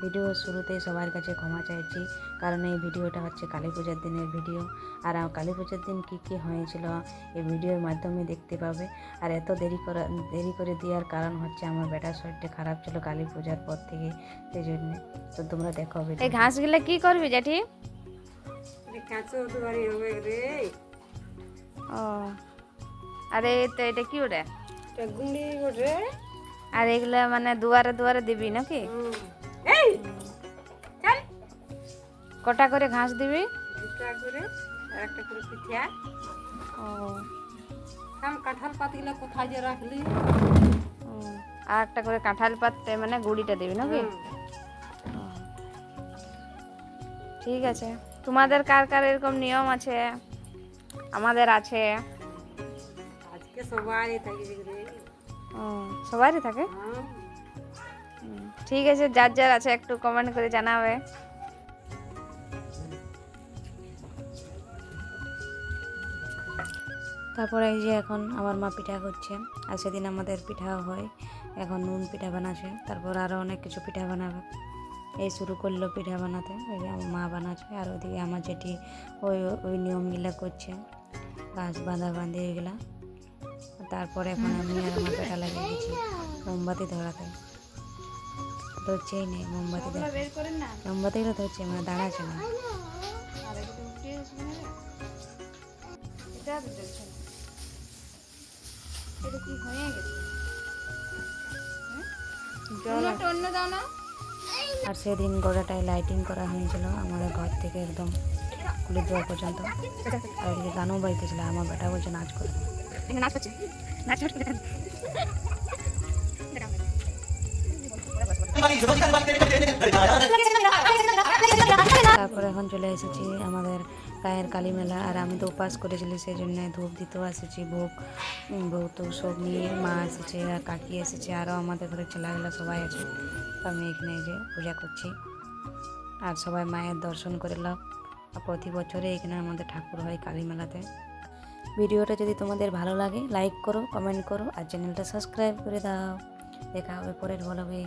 Video শুরুতেই সবার কাছে ক্ষমা চাইছি, কারণ এই ভিডিওটা হচ্ছে কালী পূজার দিনের ভিডিও। আর কালী পূজার দিন কী কী হয়েছিল এই ভিডিওর মাধ্যমে দেখতে পাবে। আর এত দেরি করে দেওয়ার কারণ হচ্ছে আমার বেটার শরীরটা খারাপ ছিল কালী পূজার পর থেকে, সেই জন্যে। তো তোমরা দেখো এই ঘাসগুলো কি করবি জেঠি? ও আরে তো এটা কি ওরে? গুঁড়ি ওঠে। আর এগুলা মানে দুয়ারে দুয়ারে দিবি নাকি? কটা করে ঘাস দিবি? দুটা করে আর একটা করে পিঠা। ও কাঁঠাল পাতগুলো কোথায় যে রাখলি? ও, আর একটা করে কাঁঠাল পাতে মানে গুড়িটা দিবি নাকি? ও, ঠিক আছে। তোমাদের কার কার এরকম নিয়ম আছে? আমাদের আছে। আজকে সবাই থাকি রে। ও সবারই থাকে? ঠিক আছে, যার যার আছে একটু কমেন্ট করে জানাবে। তারপরে এই যে এখন আমার মা পিঠা করছে, আর সেদিন আমাদের পিঠাও হয়। এখন নুন পিঠা বানাচ্ছে, তারপর আরও অনেক কিছু পিঠা বানাবে। এই শুরু করলো পিঠা বানাতে, ওই যে আমার মা বানাচ্ছে, আর ওদিকে আমার যেটি ওই ওই নিয়মগুলো করছে, গাছ বাঁধি এগুলা। তারপরে এখন আমি আর আমার বেটা লাগিয়ে গেছি মোমবাতি ধরাতে। ধরছেই নেই মোমবাতি, মোমবাতিগুলো ধরছে মানে দাঁড়াচ্ছে না। আর সেদিন গোড়াটায় লাইটিং করা হয়েছিল আমাদের ঘর থেকে একদম কুলির দুয়ার পর্যন্ত। আর ওদিকে গানও বাড়িতেছিল, আমার বেটা বলছে নাচ করবে। তারপরে এখন চলে এসেছি আমাদের গায়ের কালী মেলা। আর আমি তো উপাস করেছিলি, সেই জন্য ধূপ দিতেও এসেছি, ভোগ তো সব নিয়ে মা এসেছে আর কাকি এসেছে, আরও আমাদের ঘরে ছেলেগুলো সবাই আছে। তো আমি এখানে যে পূজা করছি আর সবাই মায়ের দর্শন করে লাভ। আর প্রতি বছরে এখানে আমাদের ঠাকুর হয় কালী মেলাতে। ভিডিওটা যদি তোমাদের ভালো লাগে লাইক করো, কমেন্ট করো, আর চ্যানেলটা সাবস্ক্রাইব করে দাও। দেখা হবে পরের ব্লগে।